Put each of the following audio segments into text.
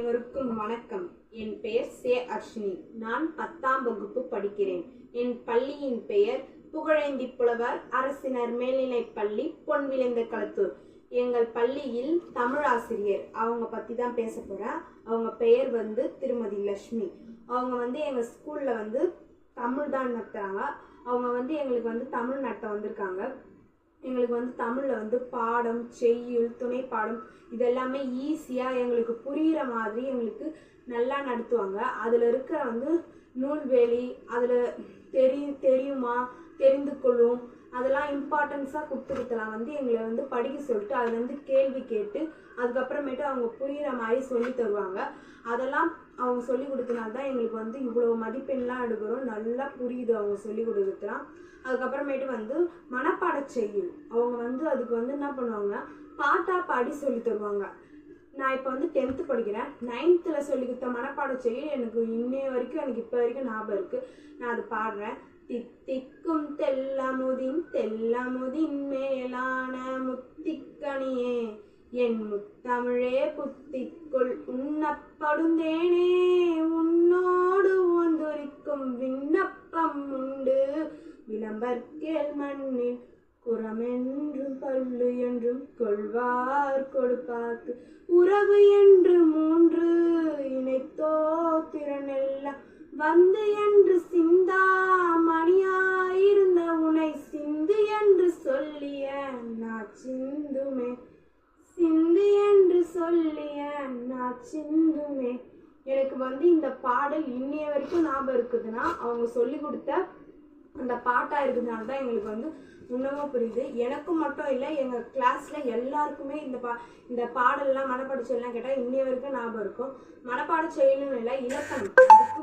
அனைவருக்கும் வணக்கம். என் பெயர் சே அர்ஷினி. நான் 10ஆம் வகுப்பு படிக்கிறேன். என் பள்ளியின் பெயர் புகழேந்தி புலவர் அரசினர் மேல்நிலைப் பள்ளி, பொன்விளைந்த களத்தூர். எங்கள் பள்ளியில் தமிழ் ஆசிரியர் அவங்க பற்றி தான் பேச போகிறேன். அவங்க பெயர் திருமதி லட்சுமி. அவங்க எங்கள் ஸ்கூலில் தமிழ் தான் நடத்துகிறாங்க. அவங்க எங்களுக்கு தமிழ் நடத்த வந்திருக்காங்க. எங்களுக்கு தமிழில் பாடம், செய்யுள், துணை பாடம் இதெல்லாமே ஈஸியாக எங்களுக்கு புரிகிற மாதிரி எங்களுக்கு நல்லா நடத்துவாங்க. அதில் இருக்கிற நூல்வேலி, அதில் தெரியுமா, தெரிந்து கொள்ளும், அதெல்லாம் இம்பார்ட்டன்ஸாக கொடுத்துருக்கலாம் எங்களை படிக்க சொல்லிட்டு அதுலேருந்து கேள்வி கேட்டு அதுக்கப்புறமேட்டு அவங்க புரிகிற மாதிரி சொல்லி தருவாங்க. அதெல்லாம் அவங்க சொல்லி கொடுத்தனால தான் எங்களுக்கு இவ்வளோ மதிப்பெண்லாம் எடுக்கிறோம். நல்லா புரியுது அவங்க சொல்லி கொடுக்குறதுலாம். அதுக்கப்புறமேட்டு மனப்பாட செய்யுள் அவங்க அதுக்கு என்ன பண்ணுவாங்க, பாட்டாக பாடி சொல்லி தருவாங்க. நான் இப்போ 10th படிக்கிறேன். 9th சொல்லி கொடுத்த மனப்பாட செய்யுள் எனக்கு இப்போ வரைக்கும் ஞாபகம் இருக்குது. நான் அது பாடுறேன். தித்திக்கும் தெல்லமுதின் மேலான முத்திக்கனியே, என் முத்தமிழே புத்திக்குள் உண்ணப்படுந்தேனே, உன்னோடு ஒந்தொரிக்கும் விண்ணப்பம் உண்டு, விளம்பர்கேள் மண்ணில் குறமென்றும் பல்லு என்றும் கொள்வார் கொடுப்பார்க்கு, உறவு என்று 3 இணைத்தோ திறனெல்லாம் என்று சிந்தா மணியாயிருந்த உனை சிந்து என்று சொல்லிய நான் சிந்துமே, சிந்து என்று சொல்லிய நான் சிந்துமே. எனக்கு இந்த பாடல் இன்னைய வரைக்கும் ஞாபகம் இருக்குதுன்னா அவங்க சொல்லி கொடுத்த அந்த பாட்டாக இருக்கிறதுனால தான் எங்களுக்கு இன்னமும் புரியுது. எனக்கும் மட்டும் இல்லை, எங்கள் கிளாஸில் எல்லாருக்குமே இந்த பாடல்லாம் மனப்பாட செயலாம் கேட்டால் இன்னைய வரைக்கும் ஞாபகம் இருக்கும். மனப்பாட செயலும் இல்லை, இலக்கணம் அதுக்கு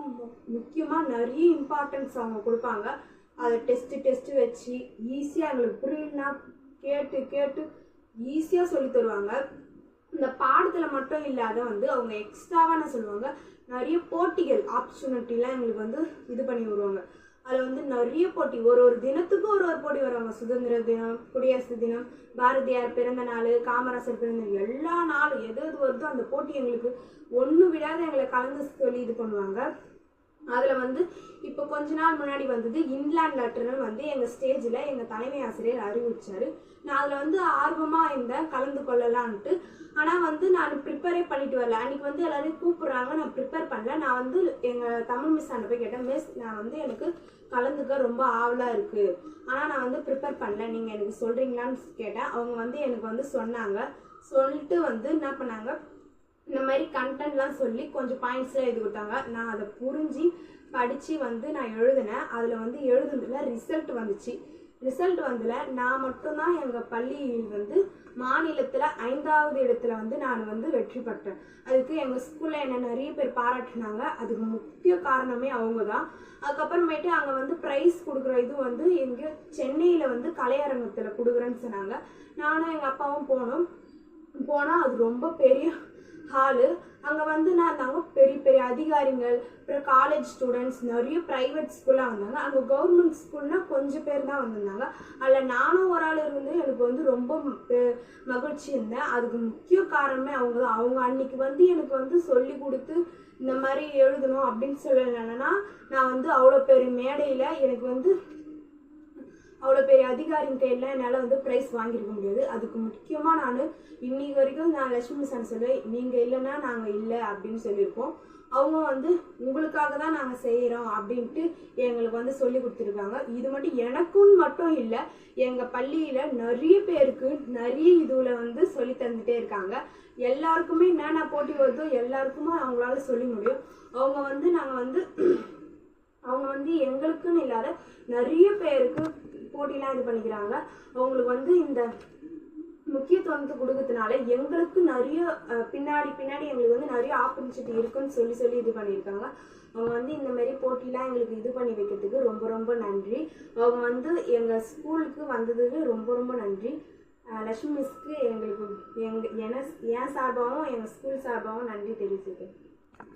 முக்கியமாக நிறைய இம்பார்ட்டன்ஸ் அவங்க கொடுப்பாங்க. அதை டெஸ்ட்டு வச்சு ஈஸியாக எங்களுக்கு புரியலனா கேட்டு ஈஸியாக சொல்லி தருவாங்க. இந்த பாடத்தில் மட்டும் இல்லாத அவங்க எக்ஸ்ட்ராவாக என்ன சொல்லுவாங்க, நிறைய போட்டிகள் ஆப்பர்ச்சுனிட்டிலாம் எங்களுக்கு இது பண்ணி வருவாங்க. அதில் நிறைய போட்டி, ஒரு தினத்துக்கும் ஒரு போட்டி வருவாங்க. சுதந்திர தினம், குடியரசு தினம், பாரதியார் பிறந்த நாள், காமராசர் பிறந்த நாள், எல்லா நாளும் எது வருதோ அந்த போட்டி எங்களுக்கு ஒன்று விடாத எங்களை கலந்து சொல்லி இது பண்ணுவாங்க. அதில் இப்போ கொஞ்ச நாள் முன்னாடி இன்லேண்ட் லெட்டர்னு எங்கள் ஸ்டேஜில் எங்கள் தலைமை ஆசிரியர் அறிவிச்சார். நான் அதில் ஆர்வமாக இருந்தேன் கலந்து கொள்ளலான்ட்டு. ஆனால் நான் ப்ரிப்பேரே பண்ணிட்டு வரல. அன்றைக்கி எல்லாரையும் கூப்பிட்றாங்க, நான் ப்ரிப்பேர் பண்ணல. நான் எங்கள் தமிழ் மிஸ் ஆண்ட போய் கேட்டேன், மிஸ் நான் எனக்கு கலந்துக்க ரொம்ப ஆவலாக இருக்குது, ஆனால் நான் ப்ரிப்பேர் பண்ணல, நீங்கள் எனக்கு சொல்கிறீங்களான்னு கேட்டேன். அவங்க எனக்கு சொன்னாங்க. சொல்லிட்டு என்ன பண்ணாங்க, இந்த மாதிரி கண்டென்ட்லாம் சொல்லி கொஞ்சம் பாயிண்ட்ஸ்லாம் எழுதி கொடுத்தாங்க. நான் அதை புரிஞ்சு படித்து நான் எழுதினேன். அதில் எழுதுனதில் ரிசல்ட் வந்துச்சு. ரிசல்ட் நான் மட்டும்தான் எங்கள் பள்ளியில் மாநிலத்தில் 5வது இடத்துல நான் வெற்றி பெற்றேன். அதுக்கு எங்கள் ஸ்கூலில் என்ன நிறைய பேர் பாராட்டினாங்க. அதுக்கு முக்கிய காரணமே அவங்க தான். அதுக்கப்புறமேட்டு அங்கே ப்ரைஸ் கொடுக்குற இது எங்கே சென்னையில் கலையரங்கத்தில் கொடுக்குறேன்னு சொன்னாங்க. நானும் எங்கள் அப்பாவும் போனால் அது ரொம்ப பெரிய ஹாலு. அங்கே நான் பெரிய பெரிய அதிகாரிகள், அப்புறம் காலேஜ் ஸ்டூடெண்ட்ஸ், நிறைய ப்ரைவேட் ஸ்கூலாக வந்தாங்க. அங்கே கவர்மெண்ட் ஸ்கூல்னால் கொஞ்சம் பேர் தான் வந்திருந்தாங்க. அதில் நானும் ஒரு ஆள் இருந்து எனக்கு ரொம்ப மகிழ்ச்சி இருந்தேன். அதுக்கு முக்கிய காரணமே அவங்க தான். அவங்க அன்னைக்கு எனக்கு சொல்லி கொடுத்து இந்த மாதிரி எழுதணும் அப்படின்னு சொல்லலைன்னா நான் அவ்வளோ பெரிய மேடையில் எனக்கு அவ்வளோ பெரிய அதிகாரின் கையில் என்னால் ப்ரைஸ் வாங்கியிருக்க முடியாது. அதுக்கு முக்கியமாக நான் இன்னைக்கு வரைக்கும் நான் லட்சுமி சார் சொல்லுவேன், நீங்கள் இல்லைன்னா நாங்கள் இல்லை அப்படின்னு சொல்லியிருக்கோம். அவங்க உங்களுக்காக தான் நாங்கள் செய்கிறோம் அப்படின்ட்டு எங்களுக்கு சொல்லி கொடுத்துருக்காங்க. இது மட்டும் மட்டும் இல்லை, எங்கள் பள்ளியில் நிறைய பேருக்கு நிறைய இதில் சொல்லி தந்துகிட்டே இருக்காங்க. எல்லாருக்குமே என்னென்ன போட்டி வருதோ எல்லாருக்குமே அவங்களால சொல்லி முடியும். அவங்க நாங்கள் அவங்க எங்களுக்குன்னு இல்லாத நிறைய பேருக்கு போட்டிலாம் இது பண்ணிக்கிறாங்க. அவங்களுக்கு இந்த முக்கியத்துவத்தை கொடுக்கறதுனால எங்களுக்கு நிறைய பின்னாடி எங்களுக்கு நிறைய ஆப்பர்ச்சுனிட்டி இருக்குன்னு சொல்லி இது பண்ணியிருக்காங்க. அவங்க இந்த மாதிரி போட்டிலாம் எங்களுக்கு இது பண்ணி வைக்கிறதுக்கு ரொம்ப ரொம்ப நன்றி. அவங்க எங்கள் ஸ்கூலுக்கு வந்ததுக்கு ரொம்ப ரொம்ப நன்றி. லட்சுமி மிஸ்க்கு எங்களுக்கு என் சார்பாகவும் எங்கள் ஸ்கூல் சார்பாகவும் நன்றி தெரிவிச்சிருக்கேன்.